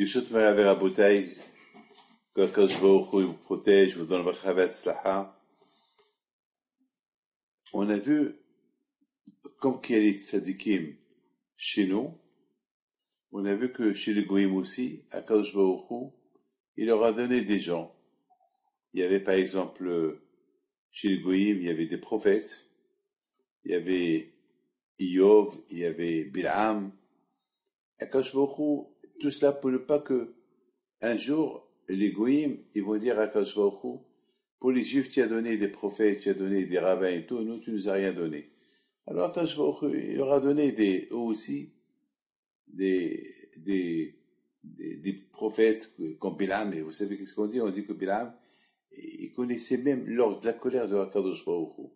Yeshut Meraver Rabotai, que Akadosh Baruch Hu vous protège, vous donne votre Chavet Slaha. On a vu, comme qu'il y a les tzadikim chez nous, on a vu que chez les Goïm aussi, Akadosh Baruch Hu, il leur a donné des gens. Il y avait par exemple, chez les Goïm, il y avait des prophètes, il y avait Iyov, il y avait Bil'am. Akadosh Baruch Hu, tout cela pour ne pas que un jour, les Goïm, ils vont dire à Akadosh Baruch Hu, pour les Juifs, tu as donné des prophètes, tu as donné des rabbins et tout, nous, tu nous as rien donné. Alors Akadosh Baruch Hu, il leur a donné eux aussi, des prophètes comme Bilam, et vous savez qu'est-ce qu'on dit? On dit que Bilam, il connaissait même lors de la colère de Akadosh Baruch Hu.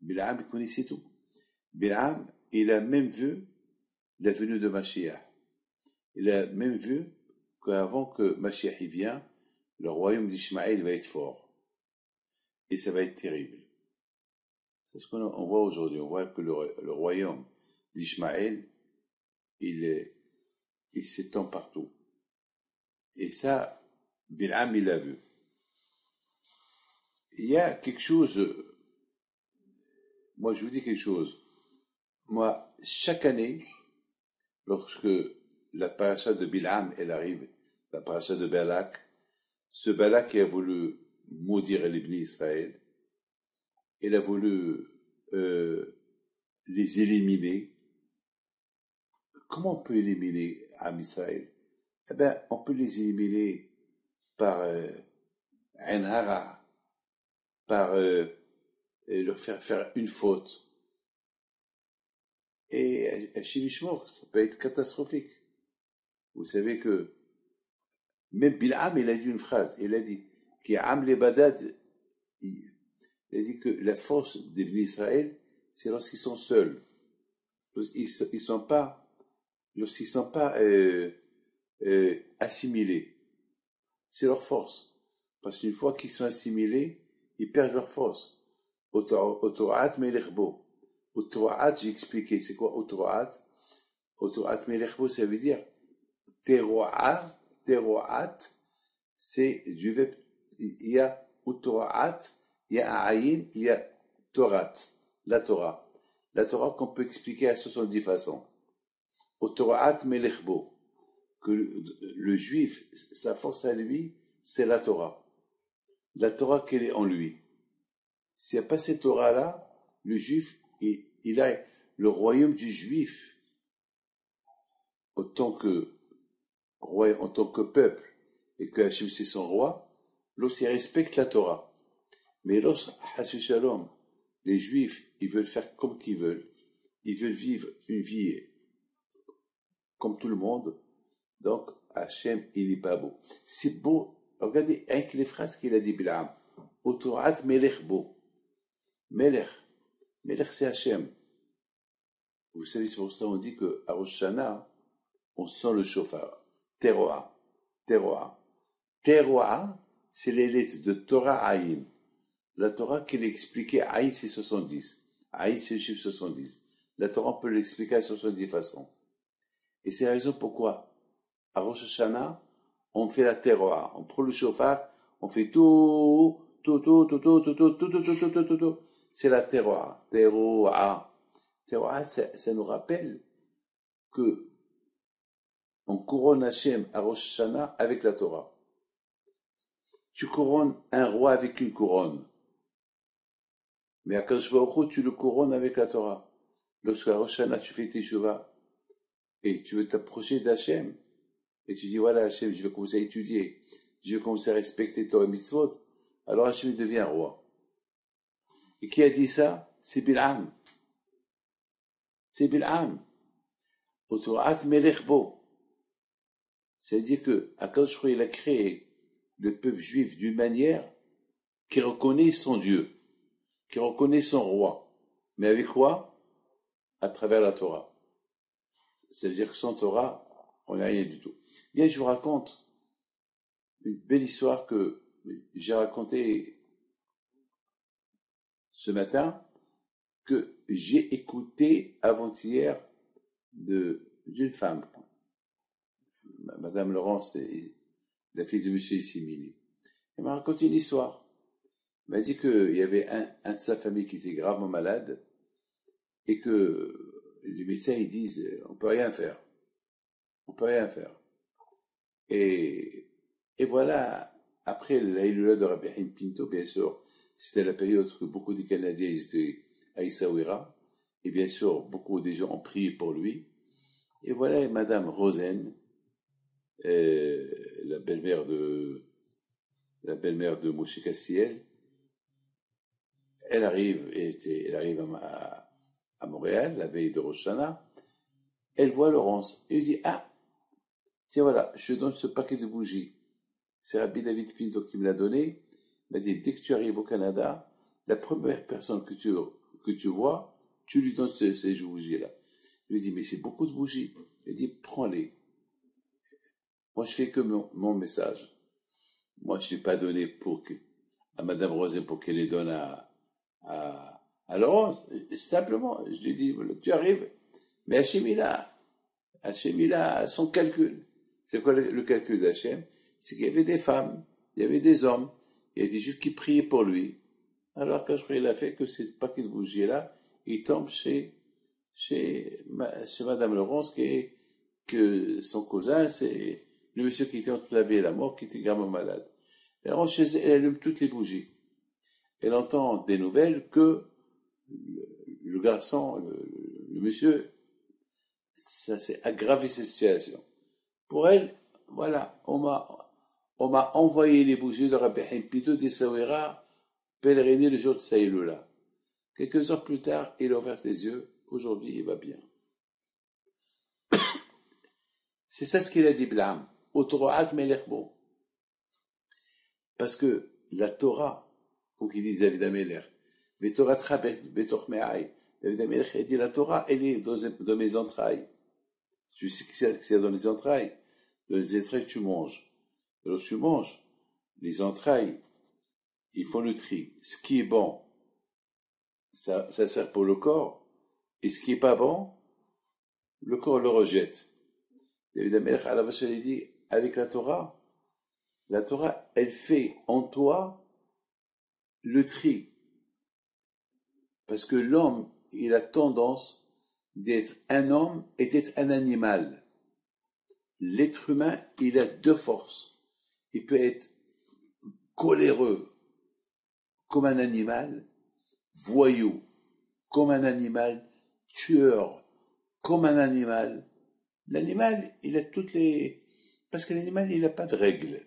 Bilam, il connaissait tout. Bilam, il a même vu la venue de Mashiach. Il a même vu qu'avant que Mashiach y vienne, le royaume d'Ishmaël va être fort. Et ça va être terrible. C'est ce qu'on voit aujourd'hui. On voit que le royaume d'Ishmaël, il s'étend partout. Et ça, Bil'am, il l'a vu. Il y a quelque chose, moi je vous dis quelque chose. Moi, chaque année, lorsque la paracha de Bil'am, elle arrive, la paracha de Balak, ce Balak qui a voulu maudire les Bnei Israël, il a voulu les éliminer. Comment on peut éliminer Am Israël? Eh bien, on peut les éliminer par Ain Hara, par leur faire une faute. Et à Shimishmor, ça peut être catastrophique. Vous savez que même Bil'am, il a dit une phrase, il a dit qu'il Am les Badad, il a dit que la force des Bnei Israël, c'est lorsqu'ils sont seuls. Lorsqu'ils sont pas assimilés. C'est leur force. Parce qu'une fois qu'ils sont assimilés, ils perdent leur force. Otorat melechbo. Otorat, j'ai expliqué, c'est quoi Otorat? Otorat melechbo, ça veut dire teroat, c'est du verbe, il y a Otorat, il y a un ayin, il y a Torat, la Torah. La Torah qu'on peut expliquer à 70 façons. Otorat melechbo, que le juif, sa force à lui, c'est la Torah. La Torah qu'elle est en lui. S'il n'y a pas cette Torah-là, le juif, il a le royaume du juif, en tant que peuple, et que Hachem c'est son roi, lorsqu'il respecte la Torah. Mais lorsque, Hassu Shalom, les juifs, ils veulent faire comme qu'ils veulent, ils veulent vivre une vie comme tout le monde, donc Hachem, il n'est pas beau. C'est beau, regardez avec les phrases qu'il a dit Bil'am. Otorat melech bo. Melech c'est Hachem. Vous savez, c'est pour ça qu'on dit qu'à Rosh Hashanah, on sent le chauffard. Teroa, c'est les lettres de Torah Aïn. La Torah qu'elle expliquait, Aïn c'est 70. Aïn c'est le chiffre 70. La Torah on peut l'expliquer à 70 façons. Et c'est la raison pourquoi, à Rosh Hashanah, on fait la Teroa. On prend le chauffard, on fait tout. C'est la Teroa. Teroa, ça nous rappelle que on couronne Hachem à Rosh Hashanah avec la Torah. Tu couronnes un roi avec une couronne. Mais à Kadosh Baruch Hu, tu le couronnes avec la Torah. Lorsqu'à Rosh Hashanah, tu fais tes Teshuvah et tu veux t'approcher d'Hachem, et tu dis, voilà Hachem, je vais commencer à étudier, je vais commencer à respecter Torah et Mitzvot, alors Hachem devient roi. Et qui a dit ça? C'est Bil'am. C'est Bil'am. Otorat melech bo. C'est-à-dire que Akadosh Baruch Hu, il a créé le peuple juif d'une manière qui reconnaît son Dieu, qui reconnaît son roi. Mais avec quoi? À travers la Torah. Ça veut dire que sans Torah, on n'a rien du tout. Bien, je vous raconte une belle histoire que j'ai racontée ce matin, que j'ai écoutée avant-hier d'une femme. Madame Laurence, la fille de monsieur Issimili. Elle m'a raconté une histoire. Elle m'a dit qu'il y avait un de sa famille qui était gravement malade et que les médecins ils disent on peut rien faire. On peut rien faire. Et, et voilà, après l'Aïloula de Rabbi Haïm Pinto, bien sûr, c'était la période que beaucoup de Canadiens étaient à Essaouira. Et bien sûr, beaucoup de gens ont prié pour lui. Et voilà, Madame Rosen, la belle-mère de Moshe Castiel, elle arrive à Montréal, la veille de Rosh Hashanah. Elle voit Laurence. Elle dit, ah, tiens voilà, je te donne ce paquet de bougies. C'est Rabbi David Pinto qui me l'a donné. Il m'a dit, dès que tu arrives au Canada, la première personne que tu vois, tu lui donnes ces bougies-là. Je lui dis, mais c'est beaucoup de bougies. Il dit, prends-les. Moi, je fais que mon message. Moi, je ne l'ai pas donné à Madame Rosen pour qu'elle les donne à Laurence. Simplement, je lui dis, voilà, tu arrives, mais Hachem, il a son calcul. C'est quoi le calcul d'Hachem? C'est qu'il y avait des femmes, il y avait des hommes, il y a des juifs qui priaient pour lui. Alors, quand il a fait que ces paquets de bougies-là, il tombe chez Madame Laurence, que son cousin, c'est le monsieur qui était entre la vie et la mort, qui était gravement malade. Elle rentre chez elle, elle allume toutes les bougies. Elle entend des nouvelles que le garçon, le monsieur, ça s'est aggravé cette situation. Pour elle, voilà, on m'a envoyé les bougies de Rabbi Haïm Pinto d'Essaouira, pèleriner le jour de Saïloula. Quelques heures plus tard, il a ouvert ses yeux. Aujourd'hui, il va bien. C'est ça ce qu'il a dit Blam. Otoroat Melechbo. Parce que la Torah, faut qu'il dise David Ameler, Torah Betoch Me'ai. David Ameler a dit la Torah, elle est dans mes entrailles. Tu sais ce qu'il y a dans les entrailles? Dans les entrailles, tu manges. Alors, tu manges. Les entrailles, ils font le tri. Ce qui est bon, ça sert pour le corps. Et ce qui est pas bon, le corps le rejette. David Ameler, à la vache, il dit, avec la Torah, elle fait en toi le tri. Parce que l'homme, il a tendance d'être un homme et d'être un animal. L'être humain, il a deux forces. Il peut être coléreux comme un animal, voyou comme un animal, tueur comme un animal. L'animal, il a toutes les... Parce que l'animal, il n'a pas de règles.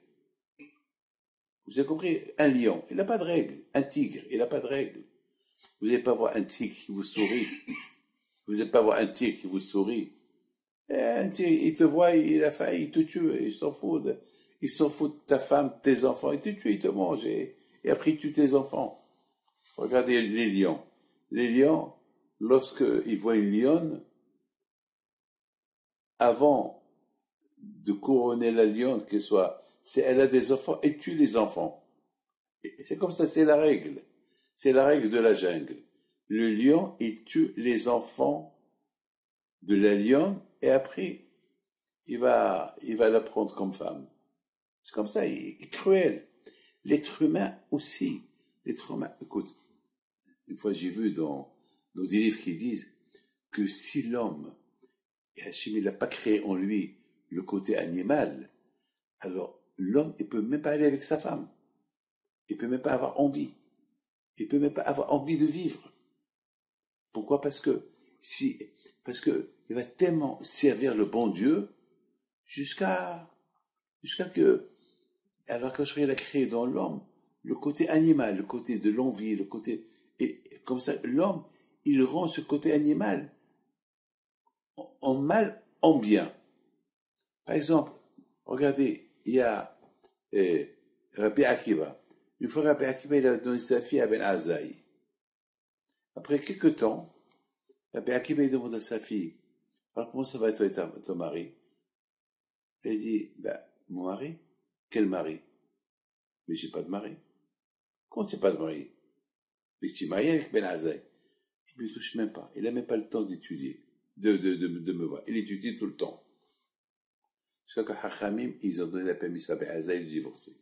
Vous avez compris? Un lion, il n'a pas de règles. Un tigre, il n'a pas de règles. Vous n'allez pas voir un tigre qui vous sourit. Vous n'allez pas voir un tigre qui vous sourit. Un tigre, il te voit, il a faim, il te tue, il s'en fout de ta femme, de tes enfants, il te tue, il te mange, et après il tue tes enfants. Regardez les lions. Les lions, lorsqu'ils voient une lionne, avant de couronner la lionne, elle a des enfants, elle tue les enfants. Et c'est comme ça, c'est la règle. C'est la règle de la jungle. Le lion, il tue les enfants de la lionne, et après, il va la prendre comme femme. C'est comme ça, il est cruel. L'être humain aussi. L'être humain, écoute, une fois j'ai vu dans des livres qui disent que si l'homme, et Hachem il n'a pas créé en lui le côté animal, alors l'homme, il peut même pas aller avec sa femme. Il peut même pas avoir envie. Il peut même pas avoir envie de vivre. Pourquoi? Parce que il va tellement servir le bon Dieu jusqu'à que, alors que il a créé dans l'homme le côté animal, le côté de l'envie, et comme ça, l'homme, il rend ce côté animal en mal, en bien. Par exemple, regardez, il y a Rabbi Akiva. Une fois, Rabbi Akiva, il a donné sa fille à Ben Azaï. Après quelques temps, Rabbi Akiva, il demande à sa fille, alors comment ça va être ton mari? Elle dit, ben, mon mari? Quel mari? Mais j'ai pas de mari. Comment tu n'as pas de mari? Mais tu es marié avec Ben Azaï. Il ne me touche même pas. Il n'a même pas le temps d'étudier, de me voir. Il étudie tout le temps. Jusqu'à que Hachamim, ils ont donné la permission à Be'azaï de divorcer.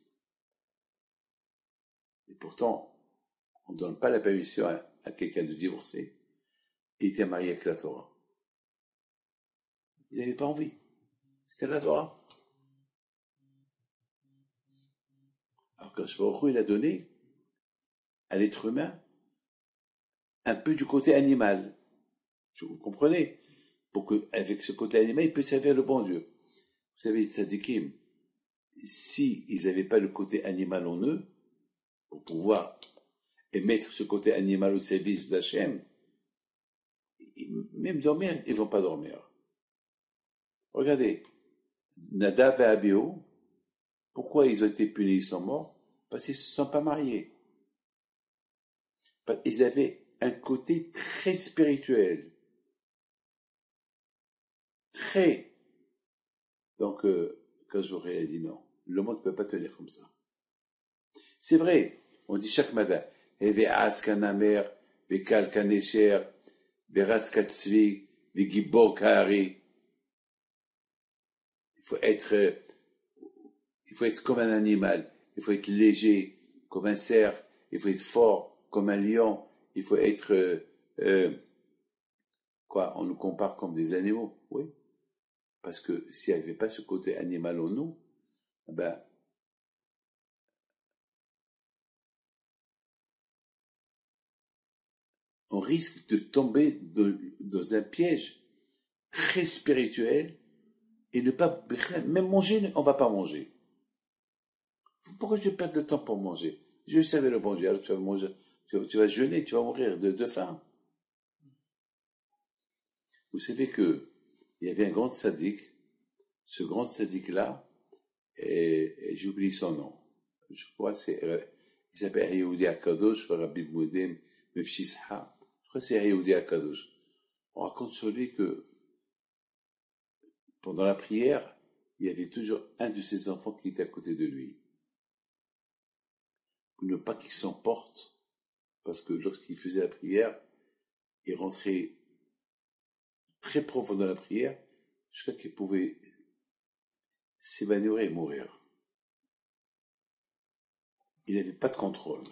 Et pourtant, on ne donne pas la permission à quelqu'un de divorcer. Il était marié avec la Torah. Il n'avait pas envie. C'était la Torah. Alors quand Baruch il a donné à l'être humain un peu du côté animal. Vous comprenez? Pour qu'avec ce côté animal, il peut servir le bon Dieu. Vous savez, les tzadikim, si ils n'avaient pas le côté animal en eux, pour pouvoir mettre ce côté animal au service d'Hachem, même dormir, ils ne vont pas dormir. Regardez, Nadav et Abihu, pourquoi ils ont été punis, ils sont morts? Parce qu'ils ne se sont pas mariés. Ils avaient un côté très spirituel. Très. Donc, quand j'aurais dit non, le monde ne peut pas tenir comme ça. C'est vrai, on dit chaque matin, Eve'as kanamer, Ve'kal kanesher, Ve'ras katzvi, Ve'gibor kahari. Il faut être comme un animal, il faut être léger, comme un cerf, il faut être fort, comme un lion, il faut être, on nous compare comme des animaux, oui. Parce que s'il n'y avait pas ce côté animal en nous, ben, on risque de tomber dans un piège très spirituel et ne pas, même manger, on ne va pas manger. Pourquoi je perds le temps pour manger? Je savais le bon Dieu, alors tu vas manger, tu vas jeûner, tu vas mourir de faim. Vous savez que il y avait un grand tzaddik, ce grand tzaddik-là, et j'oublie son nom. Je crois que il s'appelle Yehoudi Akadosh, Rabbi Moudem Mefshisha. Je crois que c'est Yehoudi Akadosh. On raconte sur lui que pendant la prière, il y avait toujours un de ses enfants qui était à côté de lui. Pour ne pas qu'il s'emporte, parce que lorsqu'il faisait la prière, il rentrait très profond dans la prière, jusqu'à qu'il pouvait s'évanouir et mourir. Il n'avait pas de contrôle.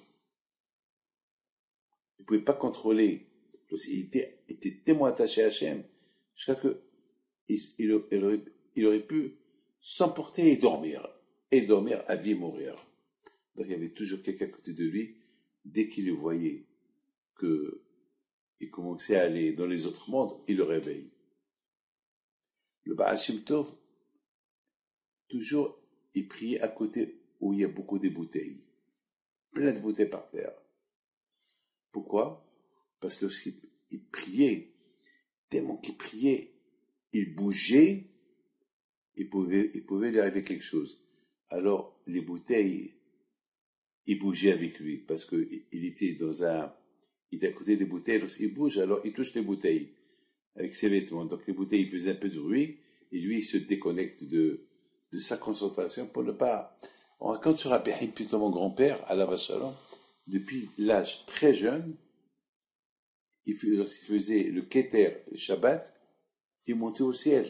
Il ne pouvait pas contrôler. Il était tellement attaché à Hachem, jusqu'à que il aurait pu s'emporter et dormir à vie mourir. Donc il y avait toujours quelqu'un à côté de lui, dès qu'il le voyait qu'il commençait à aller dans les autres mondes, il le réveille. Le Baal Shem Tov, toujours, il priait à côté où il y a beaucoup de bouteilles. Plein de bouteilles par terre. Pourquoi? Parce que lorsqu'il priait, tellement qu'il priait, il bougeait, il pouvait lui arriver quelque chose. Alors, les bouteilles, il bougeait avec lui, parce que il était à côté des bouteilles, lorsqu'il bouge, alors il touche les bouteilles, avec ses vêtements. Donc les bouteilles faisaient un peu de bruit, et lui, il se déconnecte de sa concentration pour ne pas... On raconte sur Rabbi Haïm, plutôt mon grand-père, à la Vachalon, depuis l'âge très jeune, lorsqu'il faisait le Keter, le Shabbat, il montait au ciel.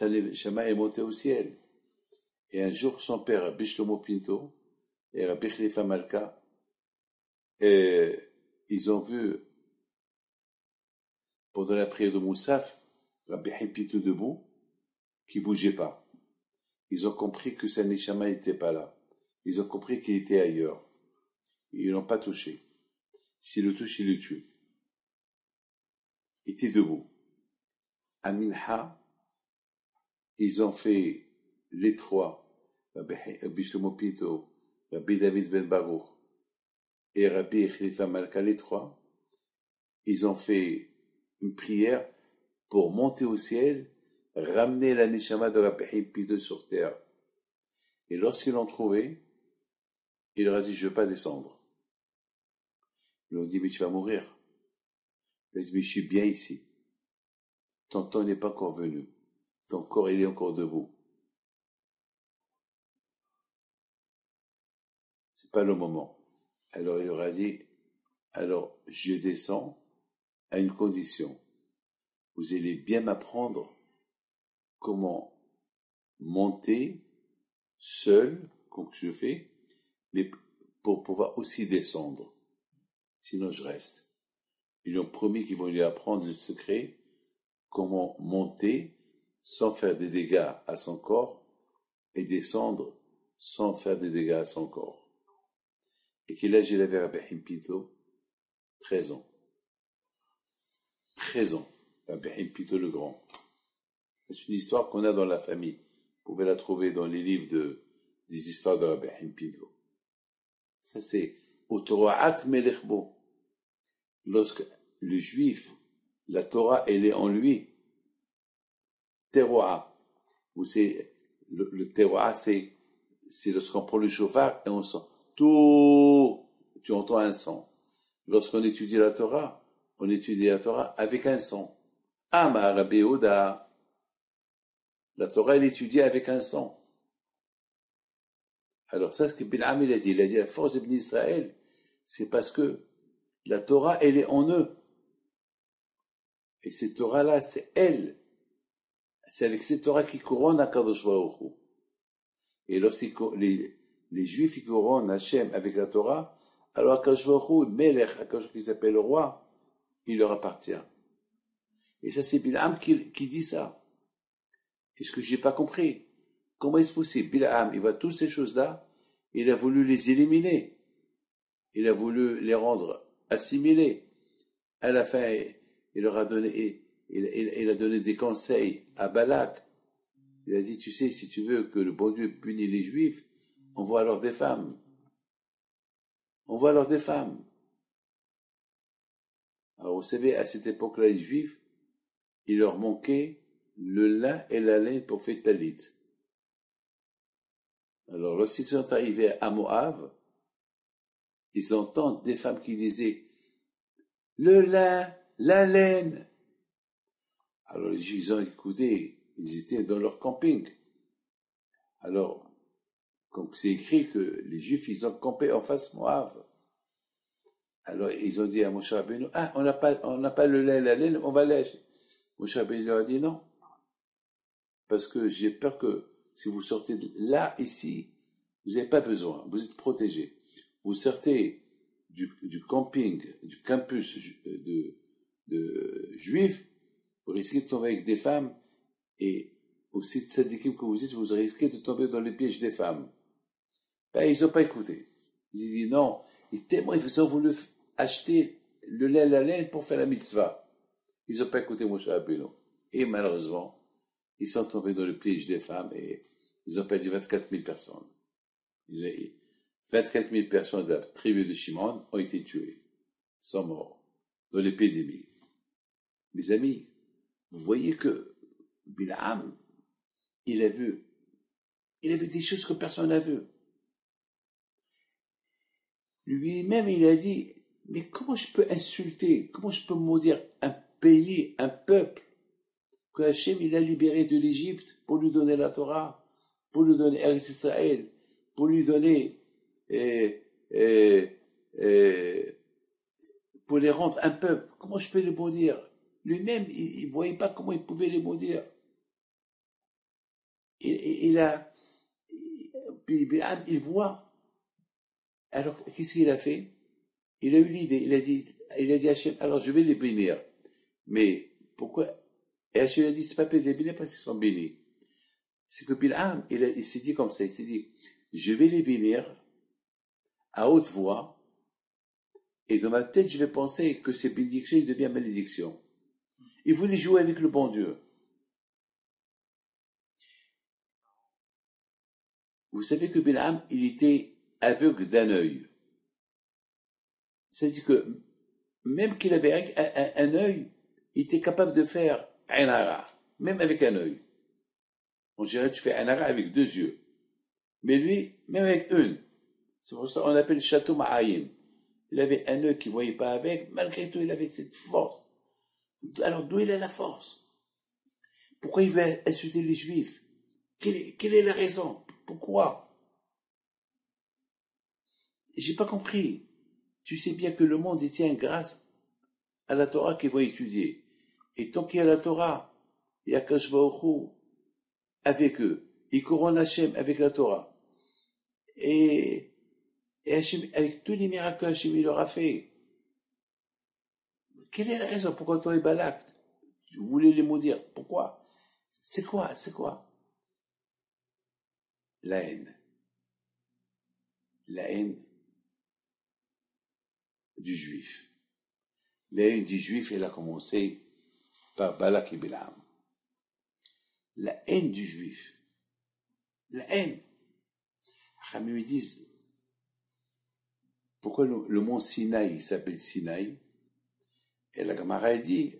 Le Shama est monté au ciel. Et un jour, son père, Rabbi Shlomo Pinto, et Rabbi Khalifa Malka, ils ont vu, pendant la prière de Moussaf, Rabbi Haïm Pinto debout, qui bougeait pas. Ils ont compris que sa Neshama n'était pas là. Ils ont compris qu'il était ailleurs. Ils l'ont pas touché. S'il le touche, il le tue. Il était debout. À Minha, ils ont fait les trois, Rabbi Shlomo Pinto, Rabbi David Ben Baruch et Rabbi Khalifa Malka, les trois, ils ont fait une prière pour monter au ciel, ramener la Neshama de Rabbi Haïm Pinto sur terre. Et lorsqu'ils l'ont trouvé, il leur a dit, je ne veux pas descendre. Ils lui ont dit, mais tu vas mourir. Il a dit, mais je suis bien ici. Ton temps n'est pas encore venu. Ton corps, il est encore debout. C'est pas le moment. Alors il leur a dit, alors je descends à une condition. Vous allez bien m'apprendre comment monter seul, comme je fais, mais pour pouvoir aussi descendre. Sinon, je reste. Ils ont promis qu'ils vont lui apprendre le secret, comment monter sans faire des dégâts à son corps et descendre sans faire des dégâts à son corps. Et quel âge il avait Rabbi Himpito? 13 ans. 13 ans. Rabbi Himpito le Grand. C'est une histoire qu'on a dans la famille. Vous pouvez la trouver dans les livres des histoires de Rabbi Himpito. Ça c'est Otoraat Melechbo. Lorsque le juif, la Torah, elle est en lui. Teroa. Vous savez, le teroa, c'est lorsqu'on prend le chauffard et on sent tout, tu entends un son. Lorsqu'on étudie la Torah, on étudie la Torah avec un son. Amar Rabbi Yehuda. La Torah, elle est étudiée avec un son. Alors ça, ce que Bil'am il a dit la force de Bnei Israël, c'est parce que la Torah, elle est en eux. Et cette Torah-là, c'est elle. C'est avec cette Torah qui couronne Akadosh Baruch Hu. Et lorsque les Juifs ils couronnent Hachem avec la Torah, alors Akadosh Baruch Hu, Melech, Akadosh qui s'appelle le roi, il leur appartient. Et ça, c'est Bil'am qui dit ça. Et ce que j'ai pas compris, comment est-ce possible? Bil'am, il voit toutes ces choses-là, il a voulu les éliminer. Il a voulu les rendre assimilés. À la fin, il leur a donné, il a donné des conseils à Balak. Il a dit, tu sais, si tu veux que le bon Dieu punisse les Juifs, envoie alors des femmes. Envoie alors des femmes. Alors, vous savez, à cette époque-là, les Juifs, il leur manquait le lin et la laine pour faire talit. Alors, lorsqu'ils sont arrivés à Moab, ils entendent des femmes qui disaient le lin, la laine. Alors les Juifs ont écouté, ils étaient dans leur camping. Alors, comme c'est écrit que les Juifs, ils ont campé en face Moab. Alors ils ont dit à Moshe Rabbeinu, ah, on n'a pas le lin, la laine, on va lâcher. Moshe Rabbeinu leur a dit non, parce que j'ai peur que si vous sortez de là, ici, vous n'avez pas besoin, vous êtes protégés. Vous sortez du camping, du campus de Juifs, vous risquez de tomber avec des femmes, et aussi de tzadikim que vous êtes, vous risquez de tomber dans les pièges des femmes. Ben, ils n'ont pas écouté. Ils ont dit non, ils ont voulu acheter le lait, la laine pour faire la mitzvah. Ils n'ont pas écouté Moshe Rabbeinu. Et malheureusement, ils sont tombés dans le piège des femmes et ils ont perdu 24 000 personnes. 24 000 personnes de la tribu de Shimon ont été tuées, sont morts, dans l'épidémie. Mes amis, vous voyez que Bil'am, il a vu des choses que personne n'a vues. Lui-même, il a dit, mais comment je peux insulter, comment je peux maudire un pays, un peuple, que Hachem, il a libéré de l'Égypte pour lui donner la Torah, pour lui donner Eretz Israël, pour lui donner, pour les rendre un peuple. Comment je peux les maudire? Lui-même, il ne voyait pas comment il pouvait les maudire. Il voit. Alors, qu'est-ce qu'il a fait? Il a eu l'idée, il a dit à Hachem, alors je vais les bénir. Mais pourquoi? Et Hachem a dit, c'est pas de les bénir parce qu'ils sont bénis. C'est que Bil'am, il s'est dit comme ça, il s'est dit, je vais les bénir à haute voix, et dans ma tête, je vais penser que ces bénédictions, ils deviennent malédictions. Il voulait jouer avec le bon Dieu. Vous savez que Bil'am, il était aveugle d'un œil. C'est-à-dire que même qu'il avait un œil, il était capable de faire un ara, même avec un œil. On dirait que tu fais un ara avec 2 yeux. Mais lui, même avec une. C'est pour ça qu'on appelle château ma'ayim. Il avait un œil qu'il ne voyait pas avec, malgré tout, il avait cette force. Alors, d'où il a la force? Pourquoi il veut insulter les Juifs? Quelle est la raison? Pourquoi? J'ai pas compris. Tu sais bien que le monde y tient grâce à la Torah qu'ils vont étudier. Et tant qu'il y a la Torah, il y a Akadosh Baruch Hu avec eux. il couronne Hachem avec la Torah. Et Hachem, avec tous les miracles que Hachem il leur a fait. Quelle est la raison? Pourquoi toi et Balak, vous voulez les maudire? Pourquoi? C'est quoi? C'est quoi? La haine. La haine du juif. La haine du juif, elle a commencé par Balak et Bilam. La haine du juif. La haine. Les me disent, pourquoi le mont Sinaï s'appelle Sinaï? Et la Gemara dit,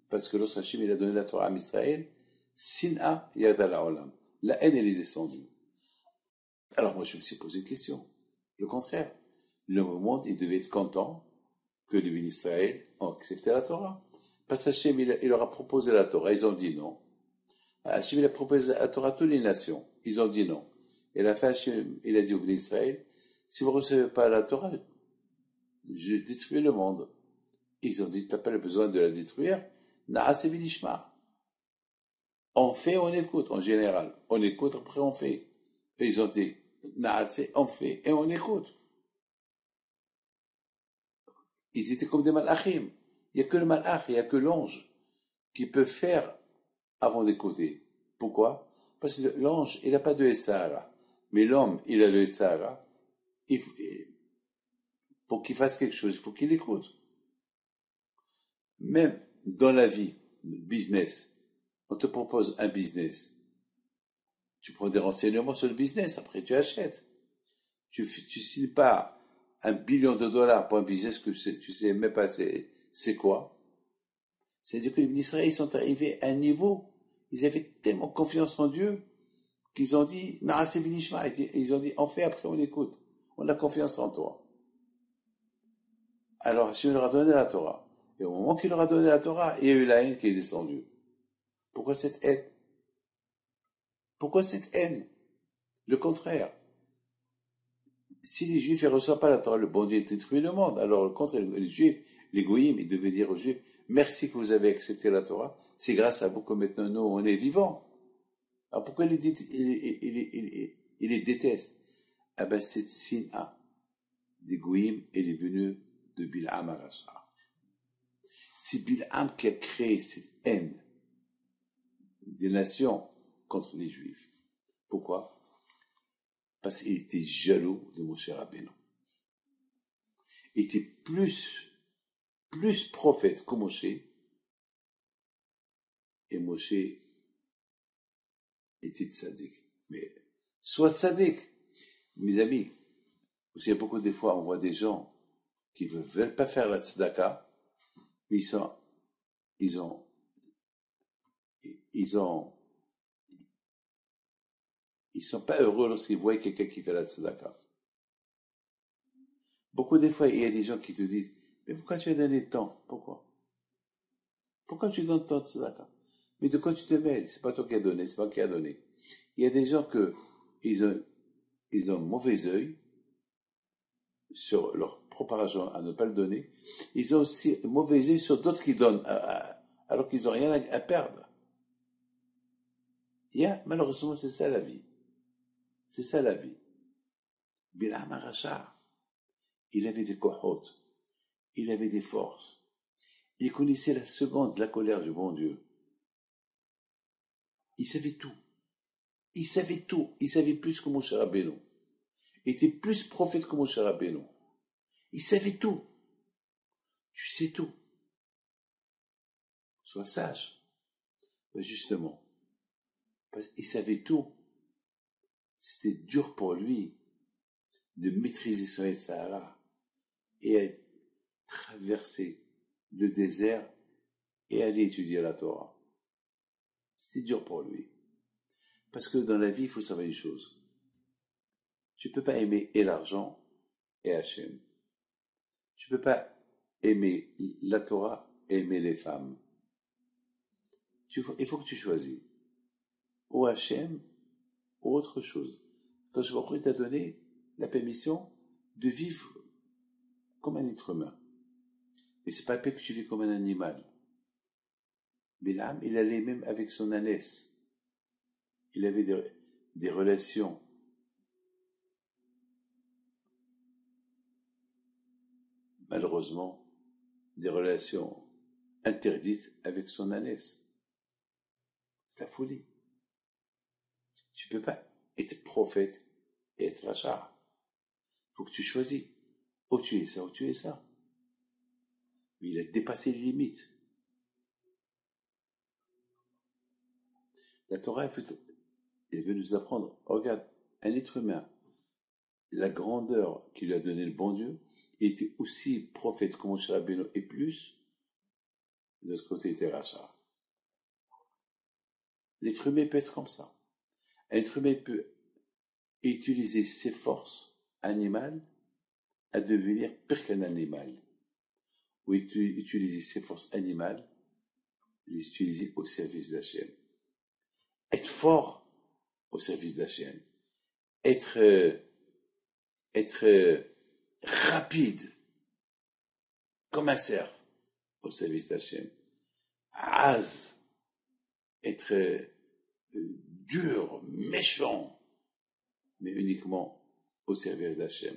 parce que lorsque Hachem il a donné la Torah à Israël, Sin'a yada la'olam. La haine, elle est descendue. Alors moi, je me suis posé une question. Le contraire. Le monde, il devait être content que les bénis d'Israël ont accepté la Torah. Parce qu'Hachem, il leur a proposé la Torah. Ils ont dit non. Hachem, il a proposé la Torah à toutes les nations. Ils ont dit non. Et la fin, Hachem, il a dit aux bénis d'Israël, si vous ne recevez pas la Torah, je détruis le monde. Ils ont dit, tu n'as pas besoin de la détruire. Na'ase v'nishma. On fait, on écoute, en général. On écoute, après on fait. Et ils ont dit, Na'ase, on fait, et on écoute. Ils étaient comme des malachim. Il n'y a que le malach, il n'y a que l'ange qui peut faire avant d'écouter. Pourquoi? Parce que l'ange, il n'a pas de Etsahara. Mais l'homme, il a le Etsahara. Pour qu'il fasse quelque chose, il faut qu'il écoute. Même dans la vie, business, on te propose un business. Tu prends des renseignements sur le business, après tu achètes. Tu signes pas $1 billion pour un business que tu sais même pas c'est quoi. C'est-à-dire que les ministres, ils sont arrivés à un niveau, ils avaient tellement confiance en Dieu, qu'ils ont dit, non, c'est finishma. Ils ont dit, on fait, après on écoute. On a confiance en toi. Alors, Hachem leur a donné la Torah. Et au moment qu'il leur a donné la Torah, il y a eu la haine qui est descendue. Pourquoi cette haine? Pourquoi cette haine? Le contraire. Si les Juifs ne reçoivent pas la Torah, le bon Dieu détruit le monde. Alors, le contraire, les Juifs, les Goïms, ils devaient dire aux Juifs, merci que vous avez accepté la Torah. C'est grâce à vous que maintenant nous, on est vivants. Alors, pourquoi il les déteste? Ah ben, cette Sina des Goïms, elle est venue de Bil'am Arasha. C'est Bil'am qui a créé cette haine des nations contre les Juifs. Pourquoi? Parce qu'il était jaloux de Moshe Rabbeinu. Il était plus prophète que Moshe. Et Moshe était tzaddik. Mais soit tzaddik. Mes amis, vous savez, beaucoup des fois, on voit des gens qui ne veulent pas faire la tzedaka, mais ils sont pas heureux lorsqu'ils voient quelqu'un qui fait la tzedaka. Beaucoup des fois, il y a des gens qui te disent, mais pourquoi tu as donné tant? Pourquoi? Pourquoi tu donnes tant de tzedaka? Mais de quoi tu te mêles? C'est pas toi qui as donné, c'est pas qui a donné. Il y a des gens ils ont mauvais œil sur leur propre argent à ne pas le donner. Ils ont aussi mauvais œil sur d'autres qui donnent, alors qu'ils n'ont rien à perdre. Malheureusement, c'est ça la vie. C'est ça la vie. Bil'am Arasha, il avait des kohot, il avait des forces. Il connaissait la seconde de la colère du bon Dieu. Il savait tout. Il savait tout. Il savait plus que Moshe Rabbeinu. Il était plus prophète que Moshe Rabbeinu. Il savait tout. Tu sais tout. Sois sage. Mais justement, parce qu'il savait tout. C'était dur pour lui de maîtriser son Sahara et à traverser le désert et aller étudier la Torah. C'était dur pour lui. Parce que dans la vie, il faut savoir une chose. Tu ne peux pas aimer et l'argent et Hachem. Tu ne peux pas aimer la Torah et aimer les femmes. Il faut que tu choisis. Ou Hachem, ou autre chose. Quand je vois t'a donné la permission de vivre comme un être humain. Mais c'est pas le fait que tu vis comme un animal. Bilam, il allait même avec son ânesse. Il avait des relations malheureusement, des relations interdites avec son ânesse. C'est la folie. Tu peux pas être prophète et être rachat. Faut que tu choisis. Ou tu es ça, ou tu es ça. Mais il a dépassé les limites. La Torah, elle veut nous apprendre, regarde, un être humain, la grandeur qu'il a donné le bon Dieu, il était aussi prophète comme Moshe Rabbeinu et plus, de l'autre côté, il était rachat. L'être humain peut être comme ça. Un être humain peut utiliser ses forces animales à devenir pire qu'un animal. Ou utiliser ses forces animales, les utiliser au service d'Hachem. Être fort au service d'Hachem. Être rapide comme un cerf au service d'Hachem. Az, être dur, méchant, mais uniquement au service d'Hachem.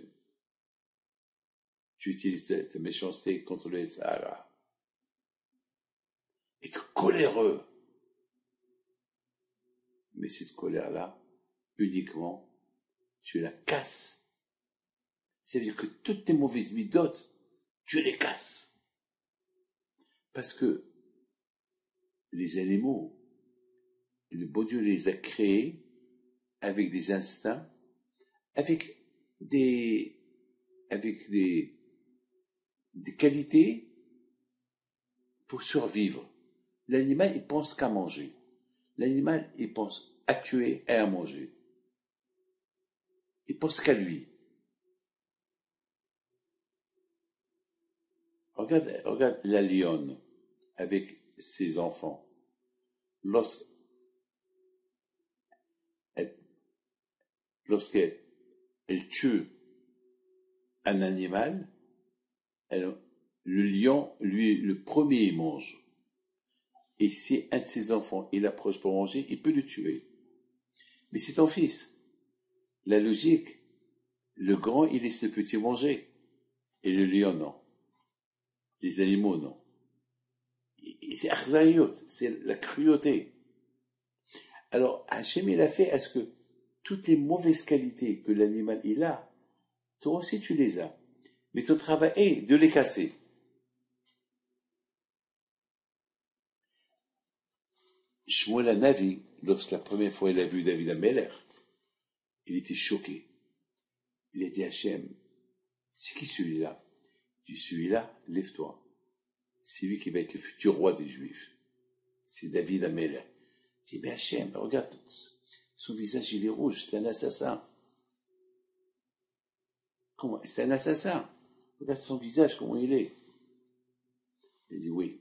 Tu utilises cette méchanceté contre le Sahara. Être coléreux. Mais cette colère-là, uniquement, tu la casses. C'est-à-dire que toutes tes mauvaises midotes, tu les casses. Parce que les animaux, le bon Dieu les a créés avec des instincts, avec des qualités pour survivre. L'animal, il pense qu'à manger. L'animal, il pense à tuer et à manger. Il pense qu'à lui. Regarde la lionne avec ses enfants. Lorsqu'elle tue un animal, le lion, lui, le premier, il mange. Et si un de ses enfants, il approche pour manger, il peut le tuer. Mais c'est ton fils. La logique, le grand, il laisse le petit manger. Et le lion, non. Les animaux, non. C'est akhzayot, c'est la cruauté. Alors, Hachem, il a fait à ce que toutes les mauvaises qualités que l'animal, il a, toi aussi, tu les as. Mais ton travail est de les casser. Shmuel Hanavi, lorsque la première fois il a vu David Ameller, il était choqué. Il a dit à Hachem, c'est qui celui-là? Il dit, celui-là, lève-toi. C'est lui qui va être le futur roi des Juifs. C'est David Ameller. Il dit, mais Hachem, regarde, son visage il est rouge, c'est un assassin. Comment? C'est un assassin. Regarde son visage, comment il est. Il dit, oui,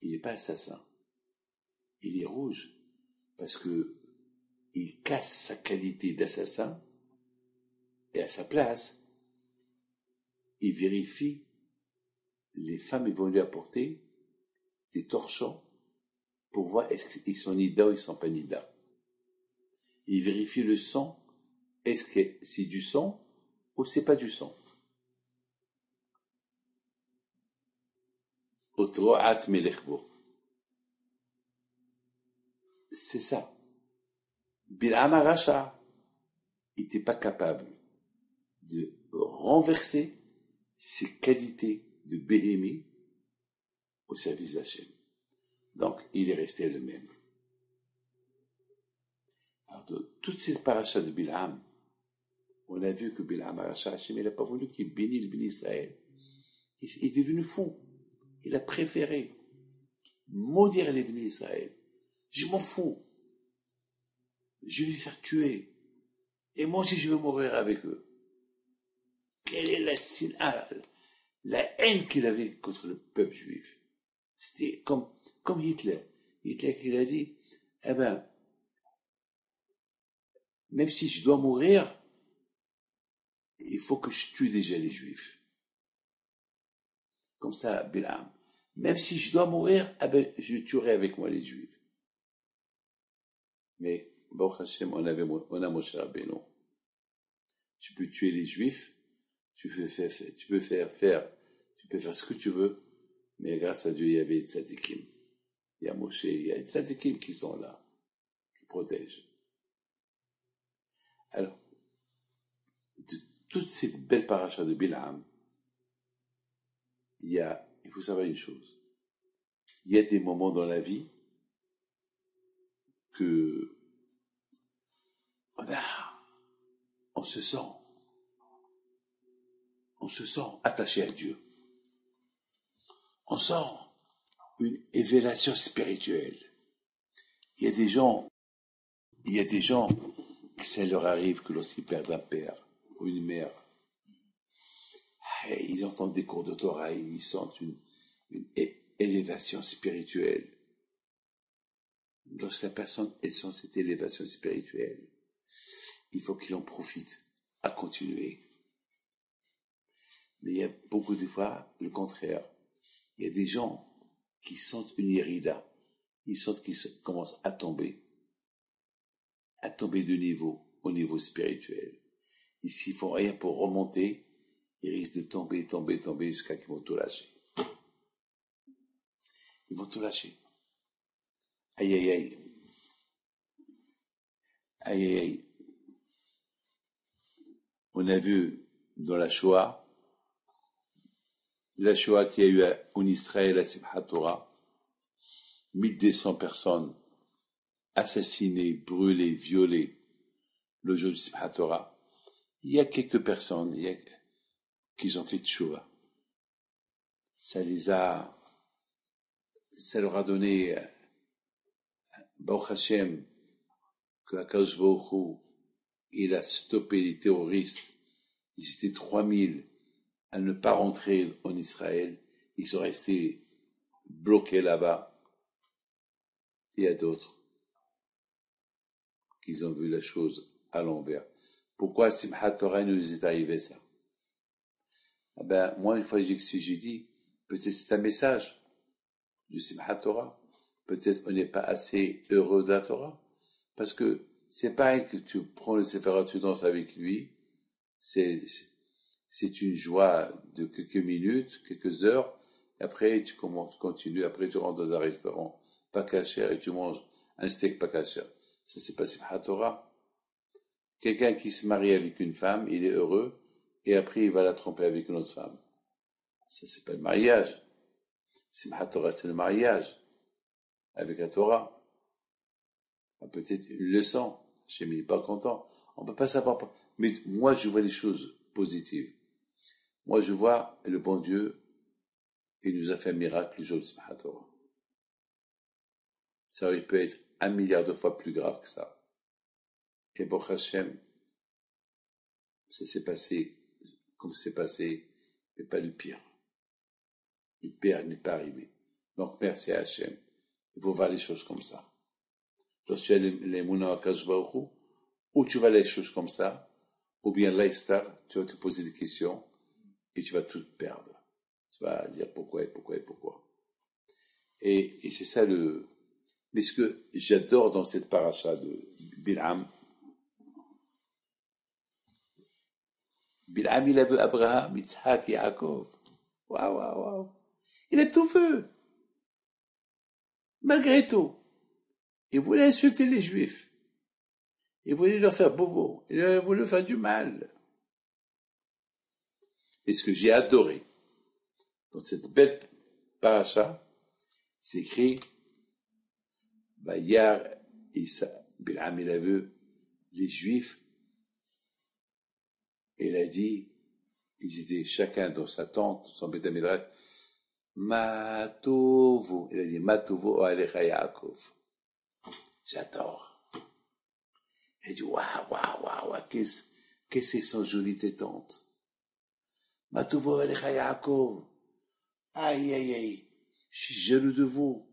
il n'est pas assassin. Il est rouge parce que il casse sa qualité d'assassin et à sa place, il vérifie, les femmes ils vont lui apporter des torchons pour voir est-ce qu'ils sont nida ou ils sont pas nida. Il vérifie le sang, est-ce que c'est du sang ou c'est pas du sang. C'est ça. Bil'am Aracha, il n'était pas capable de renverser ses qualités de béhémie au service d'Hachem. Donc, il est resté le même. Alors, de toutes ces parachas de Bil'am, on a vu que Bil'am Aracha, Hachem, il n'a pas voulu qu'il bénisse le béni Israël. Il est devenu fou. Il a préféré maudire les bénis Israël. Je m'en fous. Je vais les faire tuer. Et moi aussi, je vais mourir avec eux. Quelle est la haine qu'il avait contre le peuple juif. C'était comme Hitler. Hitler qui a dit, eh ben, même si je dois mourir, il faut que je tue déjà les juifs. Comme ça, Bilam. Même si je dois mourir, eh ben, je tuerai avec moi les juifs. Mais Baruch Hashem, on a Moshe Rabbeinu. Tu peux tuer les Juifs, tu peux faire ce que tu veux, mais grâce à Dieu, il y avait des tzadikim. Il y a Moshe, il y a des tzadikim qui sont là, qui protègent. Alors, de toute cette belle paracha de Bilam, il faut savoir une chose. Il y a des moments dans la vie que on se sent attaché à Dieu. On sent une élévation spirituelle. Il y a des gens que ça leur arrive que lorsqu'ils perdent un père ou une mère, et ils entendent des cours de Torah et ils sentent une élévation spirituelle. Lorsque la personne est dans cette élévation spirituelle, il faut qu'il en profite à continuer. Mais il y a beaucoup de fois le contraire. Il y a des gens qui sentent une irrida. Ils sentent qu'ils commencent à tomber de niveau, au niveau spirituel. Et s'ils font rien pour remonter, ils risquent de tomber jusqu'à qu'ils vont tout lâcher. Ils vont tout lâcher. Aïe, aïe, aïe. Aïe, aïe, aïe. On a vu dans la Shoah qu'il y a eu en Israël à Simchat Torah, 1200 personnes assassinées, brûlées, violées le jour de Simchat Torah. Il y a quelques personnes qui ont fait Shoah. Ça leur a donné Baruch Hashem, que Akadosh Baruch Hu, il a stoppé les terroristes. Ils étaient 3000 à ne pas rentrer en Israël. Ils sont restés bloqués là-bas. Il y a d'autres qui ont vu la chose à l'envers. Pourquoi Simchat Torah nous est arrivé ça? Moi, une fois j'ai dit, peut-être c'est un message du Simchat Torah. Peut-être on n'est pas assez heureux de la Torah. Parce que c'est pareil que tu prends le Sefer, tu danses avec lui. C'est une joie de quelques minutes, quelques heures. Et après, tu continues. Après, tu rentres dans un restaurant pas kasher et tu manges un steak pas kasher. Ça, c'est pas Simchat Torah. Quelqu'un qui se marie avec une femme, il est heureux. Et après, il va la tromper avec une autre femme. Ça, c'est pas le mariage. Simchat Torah, c'est le mariage. Avec la Torah. Peut-être une leçon. Je ne suis pas content. On ne peut pas savoir. Mais moi, je vois les choses positives. Moi, je vois le bon Dieu, il nous a fait un miracle le jour de Simchat Torah. Ça aurait pu être 1 milliard de fois plus grave que ça. Et Baruch Hashem, ça s'est passé comme c'est passé, mais pas le pire. Le pire n'est pas arrivé. Donc, merci à Hashem. Il faut voir les choses comme ça. Lorsque tu as les mouna Akadosh Baruch Hu, ou tu vas les choses comme ça, ou bien l'aïstar, tu vas te poser des questions et tu vas tout perdre. Tu vas dire pourquoi. Et c'est ça mais ce que j'adore dans cette paracha de Bil'am, il a vu Abraham, Yitzhak, Yaakov. Waouh. Il a tout vu. Malgré tout. Il voulait insulter les Juifs. Il voulait leur faire bobo. Il voulait leur faire du mal. Et ce que j'ai adoré dans cette belle paracha, c'est écrit Bayar Bil'am, il a vu les Juifs. Et il a dit, ils étaient chacun dans sa tente, son Beth Midrash, Matovu. Il a dit Matovu Alecha Yaakov. J'adore. Il a dit waouh, qu'est-ce que sont jolies tes tantes. Matovu Alecha Yaakov. Aïe, je suis jaloux de vous.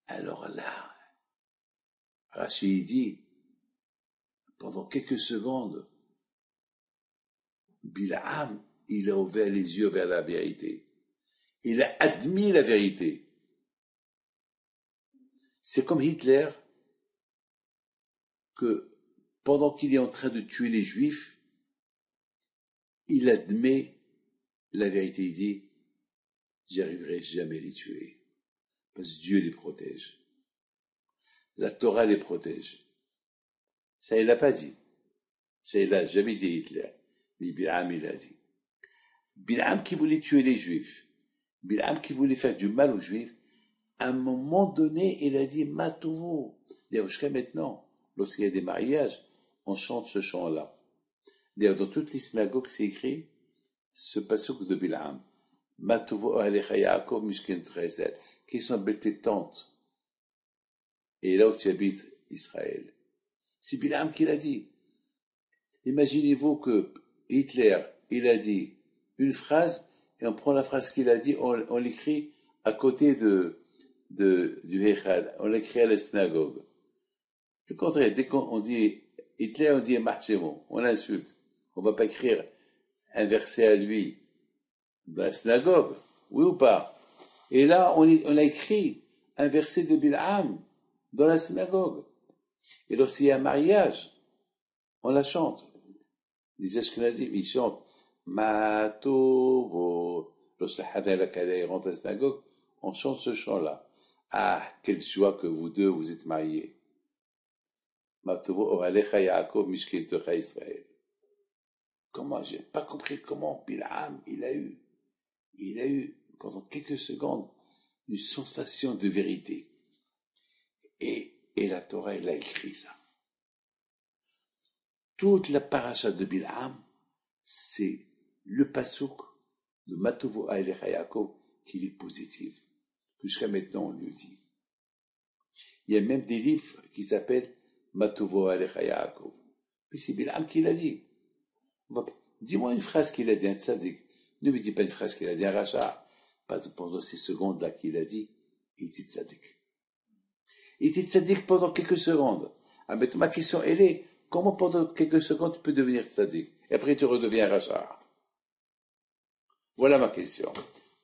Alors là, Rachid dit, pendant quelques secondes, Bil'am, il a ouvert les yeux vers la vérité. Il a admis la vérité. C'est comme Hitler. que pendant qu'il est en train de tuer les Juifs, il admet la vérité. Il dit, j'arriverai jamais à les tuer, parce que Dieu les protège. La Torah les protège. Ça, il l'a pas dit. Ça, il l'a jamais dit Hitler. Mais Bilham, il a dit. Bilham qui voulait tuer les Juifs. Bilham qui voulait faire du mal aux Juifs. À un moment donné, il a dit, Matovo. D'ailleurs, jusqu'à maintenant, lorsqu'il y a des mariages, on chante ce chant-là. D'ailleurs, dans toutes les synagogues, c'est écrit ce passouk de Bilham. Matovo alecha Yaakov mishken tresel. Qui sont belles tes tentes. Et là où tu habites, Israël. C'est Bilham qui l'a dit. Imaginez-vous que Hitler, il a dit une phrase, et on prend la phrase qu'il a dit, on l'écrit à côté du Heichal, on l'écrit à la synagogue. Le contraire, dès qu'on dit Hitler, on dit Mahshemo, on l'insulte. On ne va pas écrire un verset à lui dans la synagogue, oui ou pas? Et là, on a écrit un verset de Bilham dans la synagogue. Et lorsqu'il y a un mariage, on la chante. Les Ashkenazim, ils chantent Matovo. Lorsque Hadar rentre à la synagogue, on chante ce chant-là. Ah, quelle joie que vous deux, vous êtes mariés. Matovo Oralecha Yaakov Mishketocha Israël. Comment, j'ai pas compris comment Bilham, il a eu, pendant quelques secondes, une sensation de vérité. Et la Torah, elle a écrit ça. Toute la paracha de Bilham, c'est le passouk de Matovo Alecha Yaakov qui est positif. Jusqu'à maintenant, on lui dit. Il y a même des livres qui s'appellent Matovo Alecha Yaakov. Puis c'est Bilham qui l'a dit. Dis-moi une phrase qu'il a dit, un tzaddik. Ne me dis pas une phrase qu'il a dit, un rachat. Pas pendant ces secondes-là qu'il a dit, il dit tzaddik. Il dit tzaddik pendant quelques secondes. Ah, mais ma question, elle est, comment pendant quelques secondes tu peux devenir tzaddik? Et après tu redeviens rachat. Voilà ma question.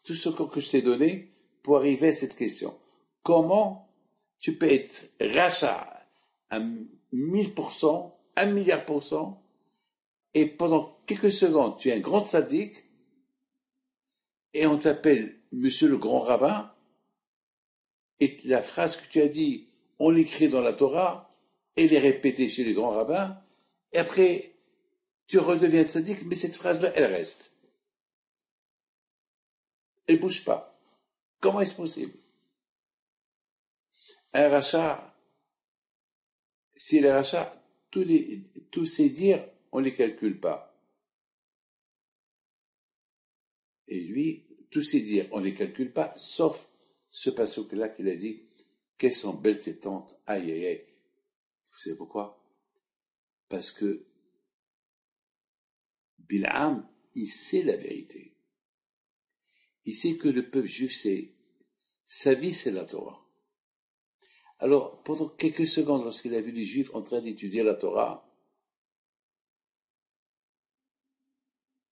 Tout ce que je t'ai donné pour arriver à cette question. Comment tu peux être rachat à 1000%, 1 milliard %, et pendant quelques secondes, tu es un grand tzaddik, et on t'appelle Monsieur le grand rabbin, et la phrase que tu as dit, on l'écrit dans la Torah, elle est répétée chez les grands rabbins, et après, tu redeviens tzaddik, mais cette phrase-là, elle reste. Elle ne bouge pas. Comment est-ce possible? Un rachat, s'il est rachat, tous ces dires, on ne les calcule pas. Et lui, tous ces dires, on ne les calcule pas, sauf ce passouk-là qu'il a dit, quelles sont belles tes tentes, aïe aïe aïe. Vous savez pourquoi? Parce que Bilham, il sait la vérité. Il sait que le peuple juif, sa vie, c'est la Torah. Alors, pendant quelques secondes, lorsqu'il a vu les Juifs en train d'étudier la Torah,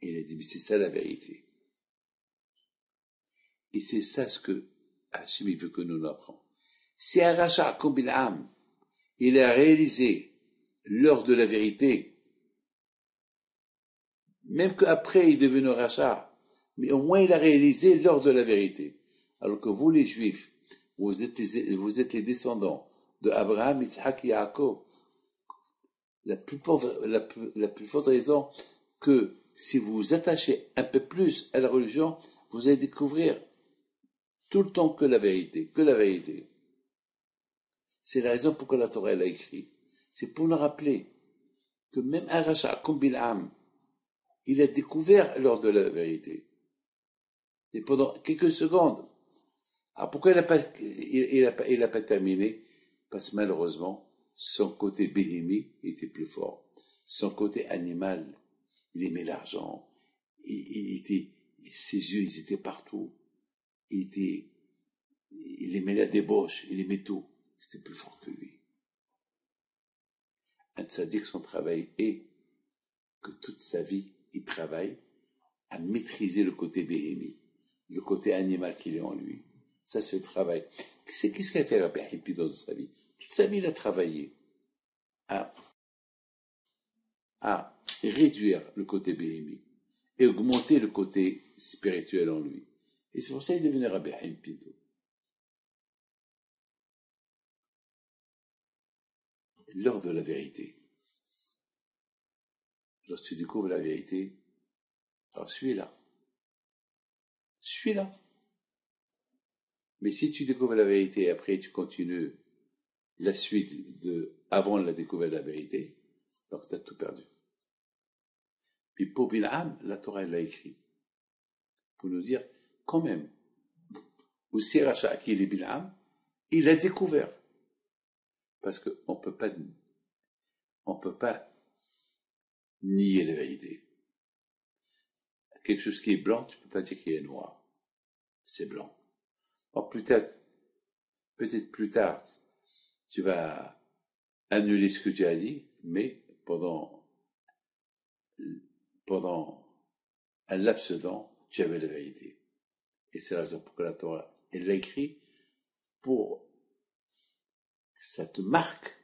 il a dit, mais c'est ça la vérité. Et c'est ça ce que Hachem veut que nous apprenions. Si un rachat comme Bilham, il a réalisé l'heure de la vérité, même qu'après il est devenu rachat, mais au moins il a réalisé l'heure de la vérité. Alors que vous, les Juifs, vous êtes les descendants de Abraham, Yitzhak et Yaakov. La plus forte raison que si vous vous attachez un peu plus à la religion, vous allez découvrir tout le temps que la vérité. C'est la raison pourquoi la Torah l'a écrit. C'est pour nous rappeler que même un rachat comme Bilham, il a découvert l'heure de la vérité. Et pendant quelques secondes. Alors pourquoi il n'a pas terminé? Parce que malheureusement, son côté béhémie était plus fort. Son côté animal, il aimait l'argent. Ses yeux, ils étaient partout. Il aimait la débauche, il aimait tout. C'était plus fort que lui. Un tzaddik, son travail est que toute sa vie, il travaille à maîtriser le côté béhémie, le côté animal qu'il est en lui. Ça, c'est le travail. Qu'est-ce qu'a fait Rabbi Hippi dans sa vie? Toute sa vie, il a travaillé à, à réduire le côté béhémique et augmenter le côté spirituel en lui. Et c'est pour ça qu'il est devenu Rabbi Haïm Pinto. L'heure de la vérité. Lorsque tu découvres la vérité, alors suis-la. Suis-la. Mais si tu découvres la vérité et après tu continues la suite de avant la découverte de la vérité, donc tu as tout perdu. Puis pour Bil'am, la Torah elle l'a écrit pour nous dire quand même, aussi Racha qui est Bil'am, il a découvert. Parce qu'on peut pas nier la vérité. Quelque chose qui est blanc, tu peux pas dire qu'il est noir. C'est blanc. Or, peut-être plus tard, tu vas annuler ce que tu as dit, mais pendant un laps de temps, tu avais la vérité. Et c'est la raison pour laquelle la Torah, elle l'a écrit pour que ça te marque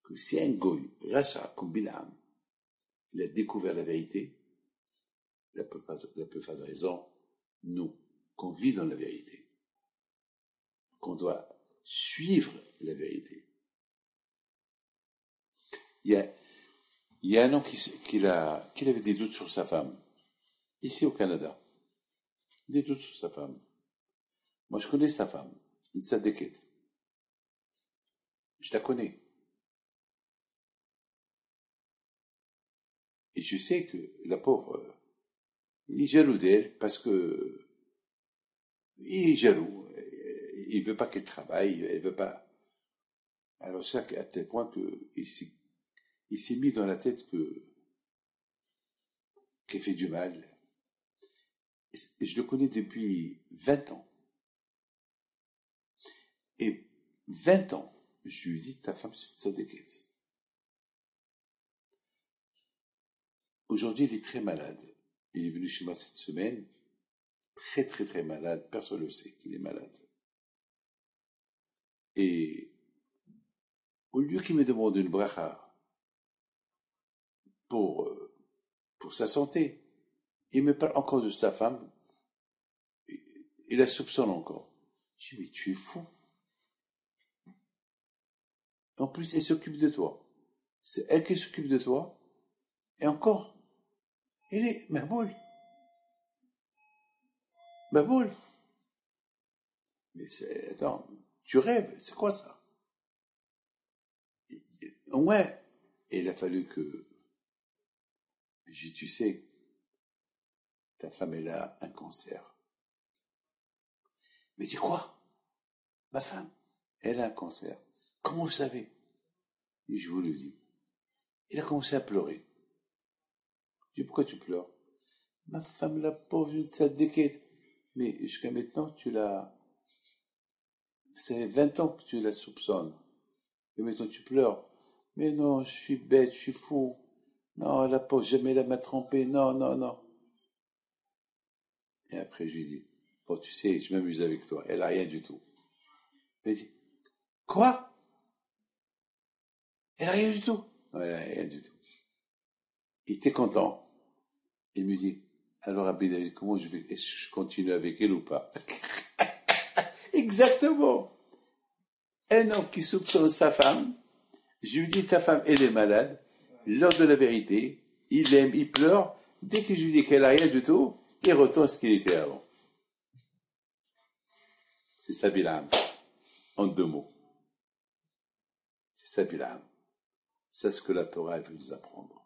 que si un goy, Racha, comme Bil'am, il a découvert la vérité, la plupart des raisons, nous, qu'on vit dans la vérité, qu'on doit suivre la vérité. Il y a un an qu'il avait des doutes sur sa femme, ici au Canada. Des doutes sur sa femme. Moi, je connais sa femme, une tzadékette. Je la connais. Et je sais que la pauvre, il est jaloux d'elle parce que il est jaloux. Il veut pas qu'elle travaille, elle veut pas. Alors c'est à tel point qu'il s'est mis dans la tête qu'elle fait du mal. Et je le connais depuis 20 ans. Et 20 ans, je lui dis, ta femme, c'est une tzadékette. Aujourd'hui, il est très malade. Il est venu chez moi cette semaine, très très très malade. Personne ne le sait qu'il est malade. Et au lieu qu'il me demande une bracha pour sa santé, il me parle encore de sa femme. Il la soupçonne encore. Je dis, mais tu es fou. En plus, elle s'occupe de toi. C'est elle qui s'occupe de toi. Et encore, elle est Mahboul. Mahboul. Mais attends, tu rêves, c'est quoi ça? Ouais. Et il a fallu que, j'ai dit, tu sais, ta femme, elle a un cancer. Mais dis quoi? Ma femme, elle a un cancer. Comment vous savez? Et je vous le dis. Il a commencé à pleurer. Je dis, pourquoi tu pleures? Ma femme, la pauvre, une tzadékette. Mais jusqu'à maintenant, ça fait 20 ans que tu la soupçonnes. Et maintenant, tu pleures. Mais non, je suis bête, je suis fou. Non, la pauvre, jamais la m'a trompé. Non, non, non. Et après, je lui dis, bon, tu sais, je m'amuse avec toi. Elle a rien du tout. Elle dit, quoi? Elle a rien du tout. Non, elle a rien du tout. Il était content. Il me dit, alors Rabbi David, comment est-ce que je continue avec elle ou pas? Exactement. Un homme qui soupçonne sa femme, je lui dis, ta femme, elle est malade. L'heure de la vérité, il aime, il pleure. Dès que je lui dis qu'elle a rien du tout, il retourne ce qu'il était avant. C'est ça Bil'am. En 2 mots. C'est ça Bil'am. C'est ce que la Torah veut nous apprendre.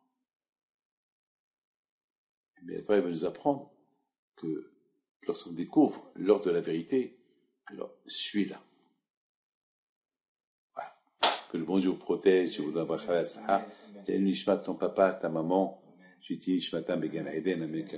Mais la Torah veut nous apprendre que lorsqu'on découvre l'heure de la vérité, alors suis-la. Voilà. Que le bon Dieu vous protège, je vous envoie Chalas. Nishmat ton papa, ta maman, Shiti Nishmatam Began Eden, Amen.